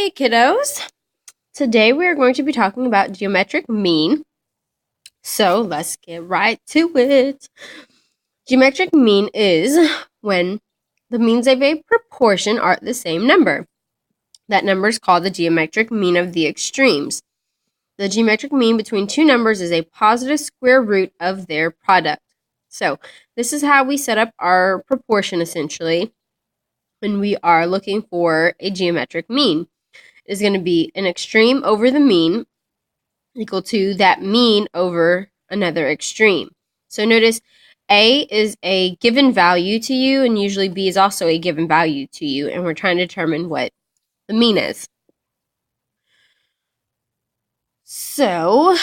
Hey kiddos! Today we are going to be talking about geometric mean. So let's get right to it. Geometric mean is when the means of a proportion are the same number. That number is called the geometric mean of the extremes. The geometric mean between two numbers is a positive square root of their product. So this is how we set up our proportion essentially when we are looking for a geometric mean. Is going to be an extreme over the mean equal to that mean over another extreme. So notice A is a given value to you, and usually B is also a given value to you, and we're trying to determine what the mean is. So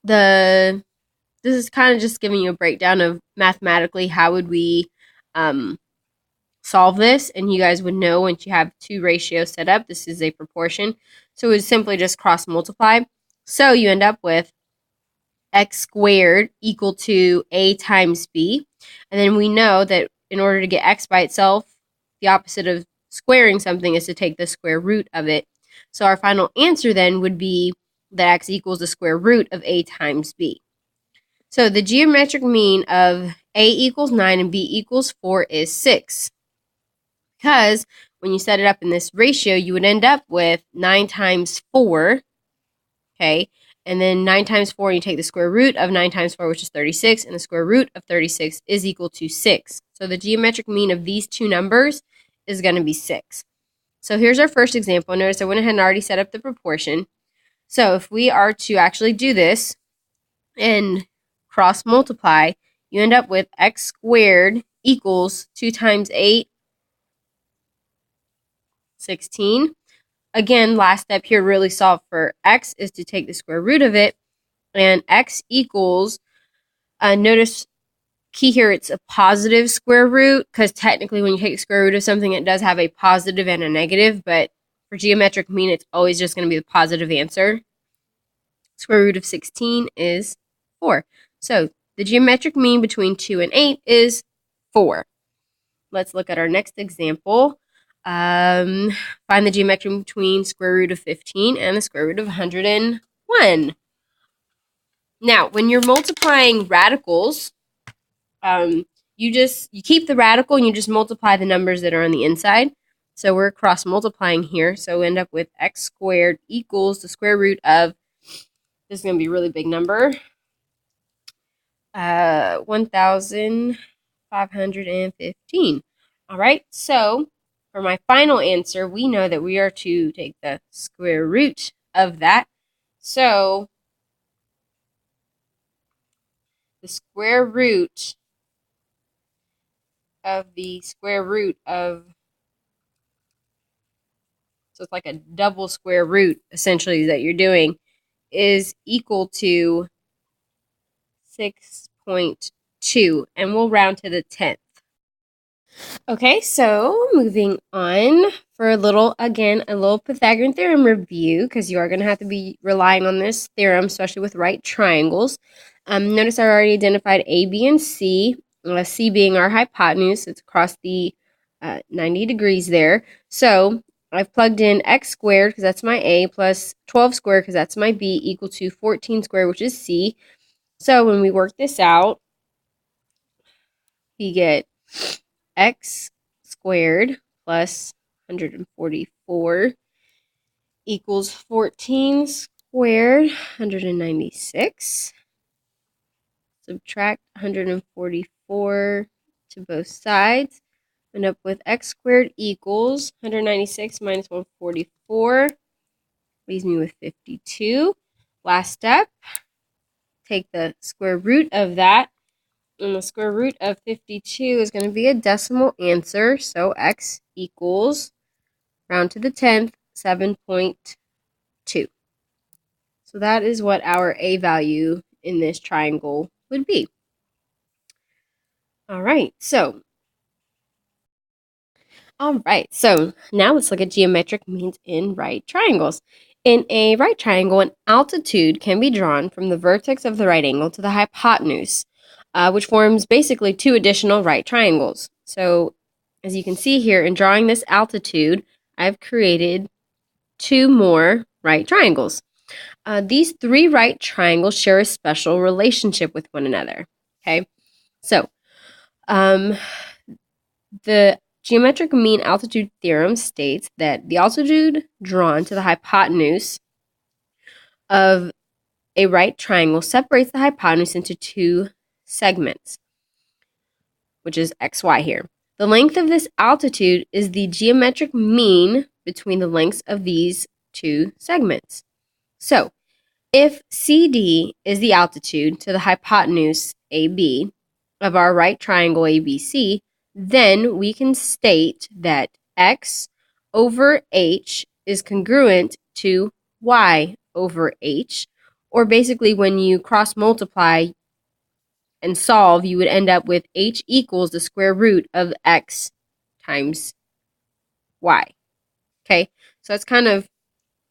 this is kind of just giving you a breakdown of mathematically how would we solve this, and you guys would know once you have two ratios set up, this is a proportion. So it would simply just cross multiply. So you end up with x squared equal to a times b. And then we know that in order to get x by itself, the opposite of squaring something is to take the square root of it. So our final answer then would be that x equals the square root of a times b. So the geometric mean of a equals 9 and b equals 4 is 6. Because when you set it up in this ratio, you would end up with 9 times 4, okay? And then 9 times 4, you take the square root of 9 times 4, which is 36, and the square root of 36 is equal to 6. So the geometric mean of these two numbers is going to be 6. So here's our first example. Notice I went ahead and already set up the proportion. So if we are to actually do this and cross multiply, you end up with x squared equals 2 times 8, 16. Again, last step here, really solve for x is to take the square root of it, and x equals, notice key here, it's a positive square root, because technically when you take the square root of something, it does have a positive and a negative, but for geometric mean, it's always just going to be the positive answer. Square root of 16 is 4. So the geometric mean between 2 and 8 is 4. Let's look at our next example. Find the geometric between square root of 15 and the square root of 101. Now, when you're multiplying radicals, you keep the radical and you just multiply the numbers that are on the inside. So we're cross multiplying here. So we end up with x squared equals the square root of, this is going to be a really big number, 1,515. All right, so for my final answer, we know that we are to take the square root of that. So the square root of the square root of, so it's like a double square root essentially that you're doing, is equal to 6.2, and we'll round to the 10th. Okay, so moving on for a little Pythagorean theorem review, because you are going to have to be relying on this theorem, especially with right triangles. Notice I already identified A, B, and C, C being our hypotenuse. It's across the 90 degrees there. So I've plugged in x squared, because that's my A, plus 12 squared, because that's my B, equal to 14 squared, which is C. So when we work this out, we get x squared plus 144 equals 14 squared, 196. Subtract 144 to both sides. End up with x squared equals 196 minus 144. Leaves me with 52. Last step, take the square root of that. And the square root of 52 is going to be a decimal answer. So x equals, round to the 10th, 7.2. So that is what our a value in this triangle would be. All right, so now let's look at geometric means in right triangles. In a right triangle, an altitude can be drawn from the vertex of the right angle to the hypotenuse, which forms basically two additional right triangles. So as you can see here, in drawing this altitude, I've created two more right triangles. These three right triangles share a special relationship with one another. Okay, so the geometric mean altitude theorem states that the altitude drawn to the hypotenuse of a right triangle separates the hypotenuse into two segments, which is xy here. The length of this altitude is the geometric mean between the lengths of these two segments. So, if CD is the altitude to the hypotenuse AB of our right triangle ABC, then we can state that x over h is congruent to y over h, or basically when you cross multiply and solve, you would end up with h equals the square root of x times y. Okay, so that's kind of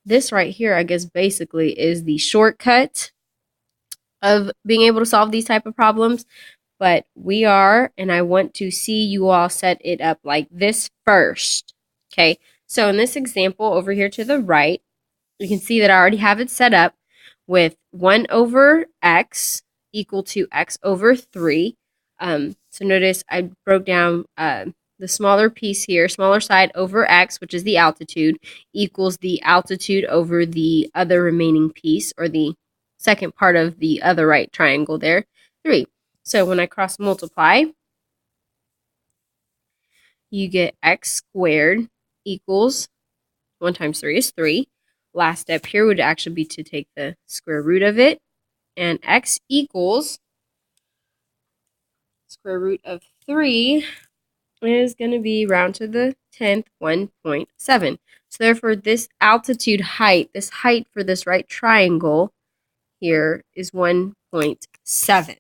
this right here, I guess, basically is the shortcut of being able to solve these type of problems. But we are, and I want to see you all set it up like this first. Okay, so in this example over here to the right, you can see that I already have it set up with 1 over x equal to x over 3. So notice I broke down the smaller piece here, smaller side over x, which is the altitude, equals the altitude over the other remaining piece, or the second part of the other right triangle there, 3. So when I cross multiply, you get x squared equals 1 times 3 is 3. Last step here would actually be to take the square root of it, and x equals square root of 3 is going to be round to the 10th, 1.7. So therefore, this altitude height, this height for this right triangle here is 1.7.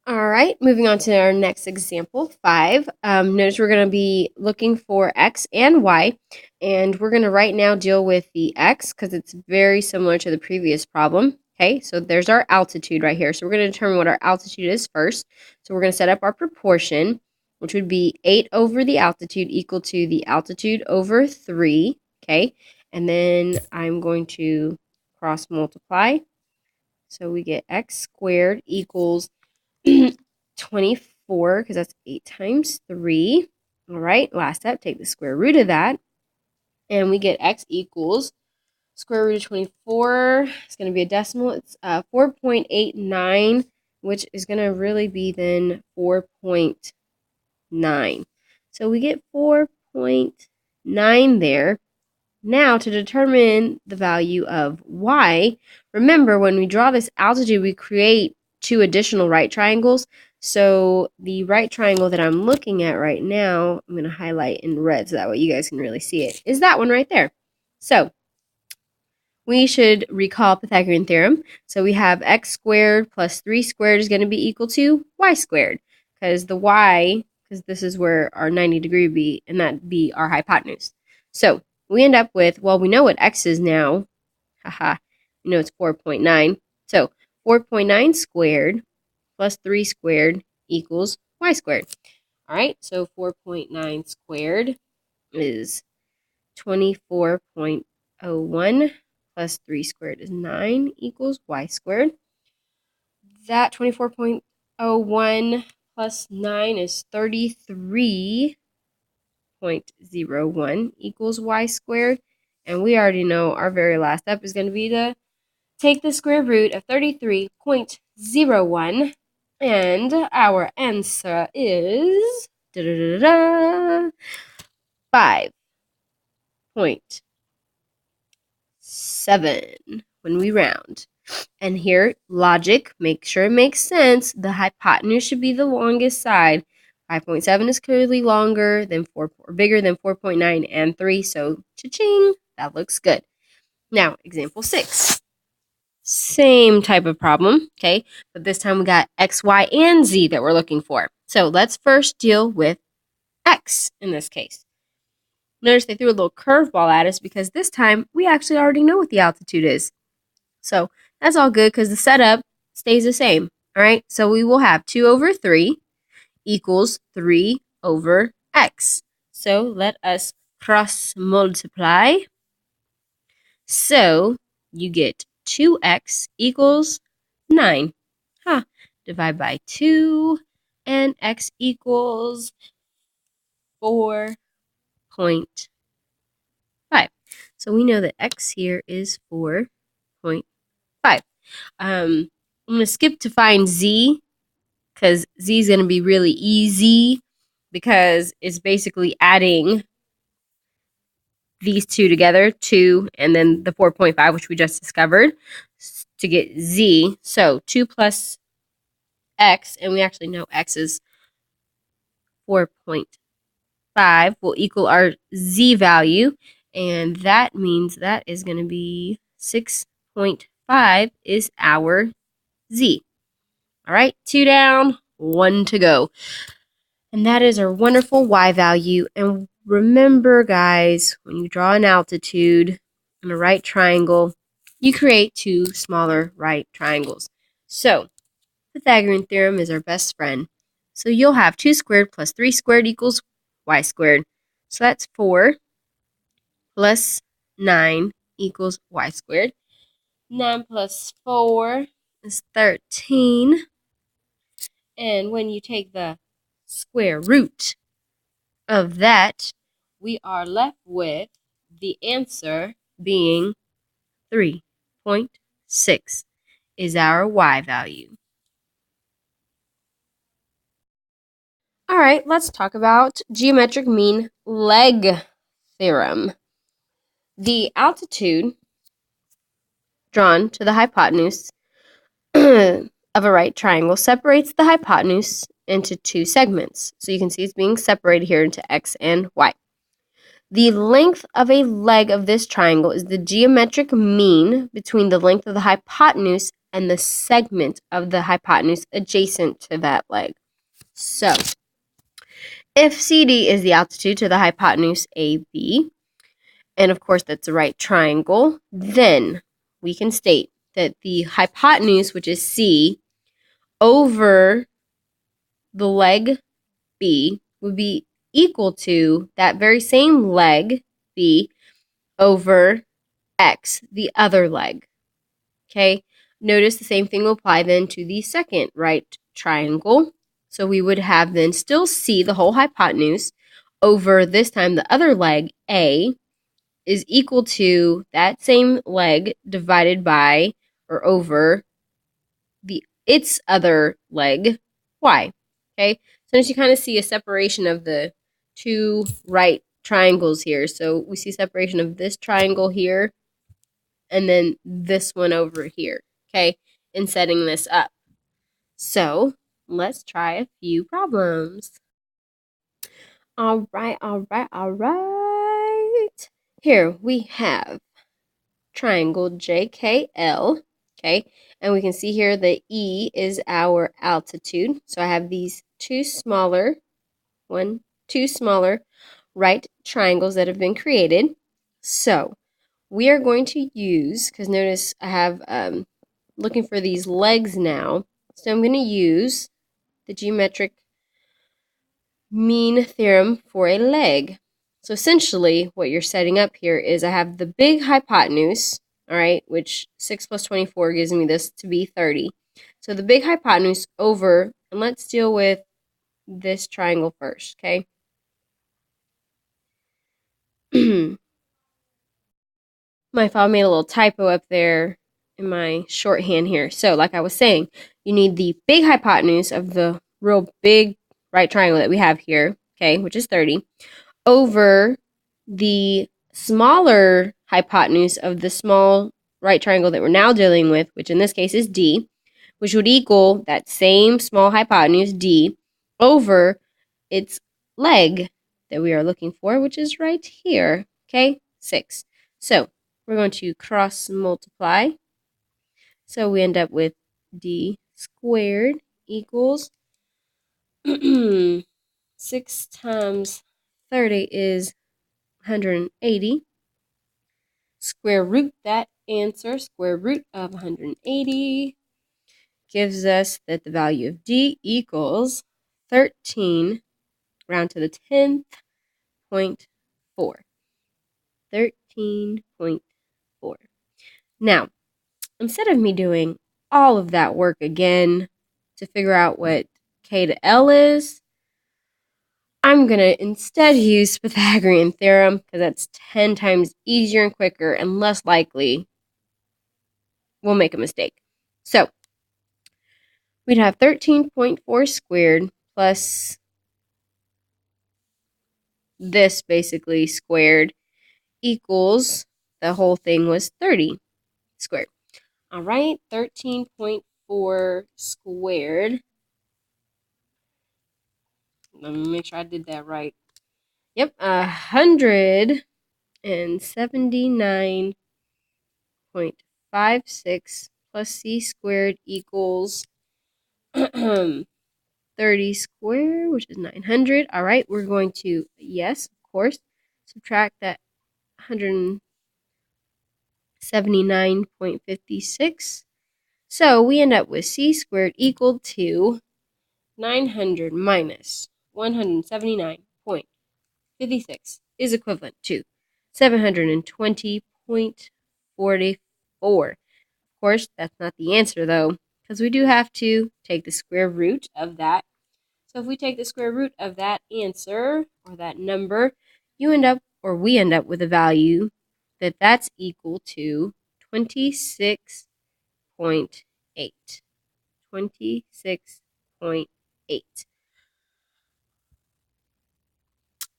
All right, moving on to our next example, 5. Notice we're going to be looking for x and y, and we're going to right now deal with the x because it's very similar to the previous problem. Okay, so there's our altitude right here. So we're going to determine what our altitude is first. So we're going to set up our proportion, which would be 8 over the altitude equal to the altitude over 3. Okay, and then I'm going to cross multiply. So we get x squared equals 24, because that's 8 times 3. All right, last step, take the square root of that, and we get x equals square root of 24. It's going to be a decimal. It's 4.89, which is going to really be then 4.9. So we get 4.9 there. Now, to determine the value of y, remember when we draw this altitude, we create two additional right triangles. So the right triangle that I'm looking at right now, I'm going to highlight in red so that way you guys can really see it, is that one right there. So we should recall Pythagorean theorem. So we have x squared plus 3 squared is going to be equal to y squared, because the y, because this is where our 90-degree would be, and that'd be our hypotenuse. So we end up with, well, we know what x is now. Haha, we know it's 4.9. So 4.9 squared plus 3 squared equals y squared. All right, so 4.9 squared is 24.01 plus 3 squared is 9 equals y squared. That 24.01 plus 9 is 33.01 equals y squared. And we already know our very last step is going to be to take the square root of 33.01. And our answer is 5.7 when we round. And here, logic, make sure it makes sense. The hypotenuse should be the longest side. 5.7 is clearly longer than 4, or bigger than 4.9 and 3. So, cha-ching, that looks good. Now, example 6. Same type of problem, okay? But this time we got x, y, and z that we're looking for. So let's first deal with x in this case. Notice they threw a little curveball at us because this time we actually already know what the altitude is. So that's all good because the setup stays the same. All right, so we will have 2 over 3 equals 3 over x. So let us cross multiply. So you get 2x equals 9. Divide by 2, and x equals 4.5. So we know that x here is 4.5. I'm going to skip to find z, because z is going to be really easy, because it's basically adding these two together, 2 and then the 4.5, which we just discovered, to get z. So 2 plus x, and we actually know x is 4.5, will equal our z value, and that means that is going to be 6.5 is our z. All right, 2 down, 1 to go. And that is our wonderful y value. And remember, guys, when you draw an altitude in a right triangle, you create two smaller right triangles. So Pythagorean theorem is our best friend. So you'll have 2 squared plus 3 squared equals y squared. So that's 4 plus 9 equals y squared. 9 plus 4 is 13. And when you take the square root of that, we are left with the answer being 3.6 is our y value. All right, let's talk about geometric mean leg theorem. The altitude drawn to the hypotenuse of a right triangle separates the hypotenuse into two segments. So you can see it's being separated here into x and y. The length of a leg of this triangle is the geometric mean between the length of the hypotenuse and the segment of the hypotenuse adjacent to that leg. So, if CD is the altitude to the hypotenuse AB, and of course that's a right triangle, then we can state that the hypotenuse, which is C, over the leg B would be equal to that very same leg B over X, the other leg. Okay, notice the same thing will apply then to the second right triangle. So we would have then still C, the whole hypotenuse, over this time the other leg, A, is equal to that same leg divided by or over its other leg, Y. Okay, so as you kind of see a separation of the two right triangles here. So we see separation of this triangle here and then this one over here, okay, in setting this up. So let's try a few problems. All right. Here we have triangle JKL, okay, and we can see here the E is our altitude. So I have these two smaller right triangles that have been created. So we are going to use, because notice I have looking for these legs now. So I'm going to use the geometric mean theorem for a leg. So essentially what you're setting up here is I have the big hypotenuse, all right, which 6 plus 24 gives me this to be 30. So the big hypotenuse over, and let's deal with this triangle first, okay? My file made a little typo up there in my shorthand here. So like I was saying, you need the big hypotenuse of the real big right triangle that we have here, okay, which is 30, over the smaller hypotenuse of the small right triangle that we're now dealing with, which in this case is D, which would equal that same small hypotenuse D over its leg that we are looking for, which is right here, okay, 6. So we're going to cross multiply. So we end up with D squared equals 6 times 30 is 180. Square root that answer. Square root of 180 gives us that the value of D equals 13, round to the 10th, 0.4. 13.4. Now, instead of me doing all of that work again to figure out what K to L is, I'm going to instead use Pythagorean theorem because that's 10 times easier and quicker and less likely we'll make a mistake. So, we'd have 13.4 squared plus this basically squared equals, the whole thing was 30 squared. All right, 13.4 squared. Let me make sure I did that right. Yep, 179.56 plus c squared equals 30 squared, which is 900. All right, we're going to, yes, of course, subtract that 179.56. So we end up with c squared equal to 900 minus 179.56 is equivalent to 720.44. Of course, that's not the answer though, because we do have to take the square root of that. So if we take the square root of that answer, or that number, we end up with a value that's equal to 26.8. 26.8.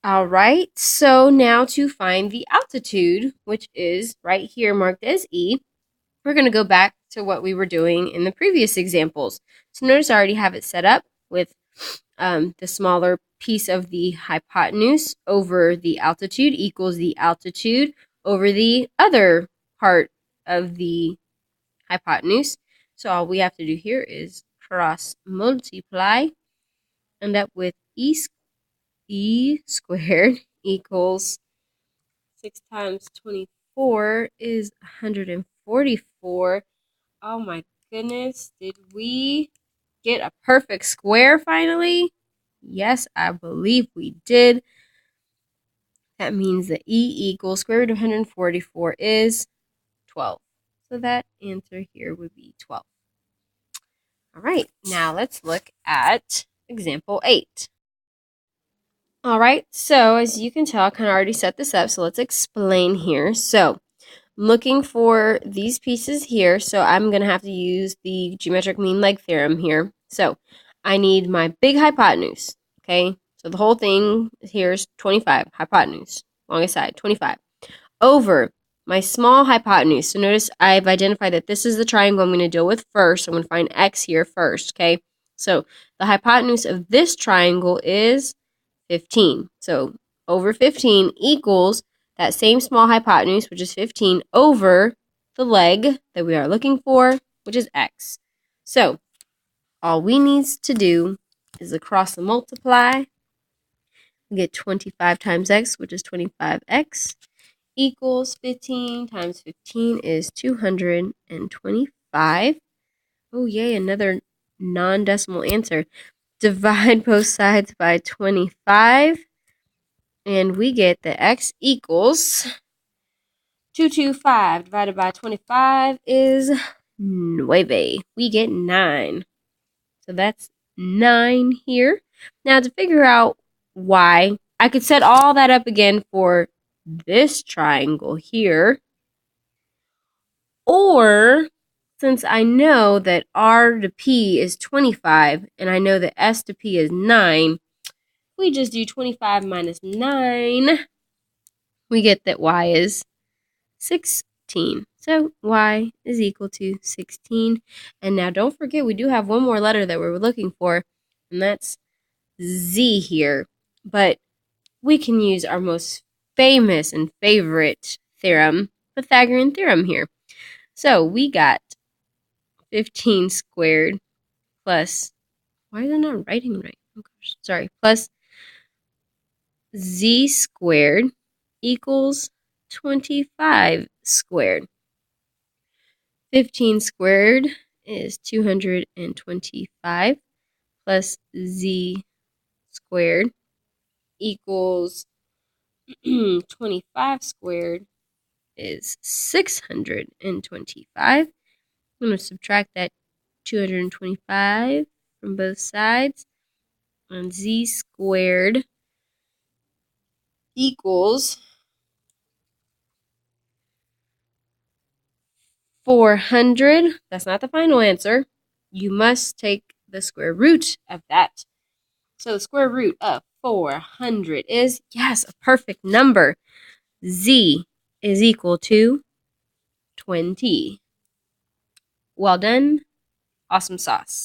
All right, so now to find the altitude, which is right here marked as E, we're going to go back to what we were doing in the previous examples. So notice I already have it set up with the smaller piece of the hypotenuse over the altitude equals the altitude over the other part of the hypotenuse. So all we have to do here is cross multiply, end up with E squared equals 6 times 24 is 144. Oh my goodness, did we get a perfect square finally? Yes, I believe we did. That means that E equals square root of 144 is 12. So that answer here would be 12. All right, now let's look at example 8. All right, so as you can tell, I kind of already set this up, so let's explain here. So I'm looking for these pieces here, so I'm going to have to use the geometric mean leg theorem here. So I need my big hypotenuse, okay? So the whole thing here is 25, hypotenuse, longest side, 25, over my small hypotenuse. So notice I've identified that this is the triangle I'm going to deal with first. I'm going to find x here first, okay? So the hypotenuse of this triangle is 15. So over 15 equals that same small hypotenuse, which is 15, over the leg that we are looking for, which is x. So all we need to do is across the multiply. We get 25 times x, which is 25x, equals 15 times 15 is 225. Oh, yay, another non-decimal answer. Divide both sides by 25. And we get that x equals 225 divided by 25 is 9. We get 9. So that's 9 here. Now to figure out why, I could set all that up again for this triangle here. Or, since I know that R to P is 25, and I know that S to P is 9, we just do 25 minus 9. We get that Y is 16. So y is equal to 16. And now don't forget, we do have one more letter that we're looking for, and that's Z here. But we can use our most famous and favorite theorem, Pythagorean theorem here. So we got 15 squared plus, why is it not writing right? Oh gosh, sorry, plus Z squared equals 25 squared. 15 squared is 225 plus z squared equals 25 squared is 625. I'm going to subtract that 225 from both sides. And z squared equals 400. That's not the final answer. You must take the square root of that. So the square root of 400 is, yes, a perfect number. Z is equal to 20. Well done. Awesome sauce.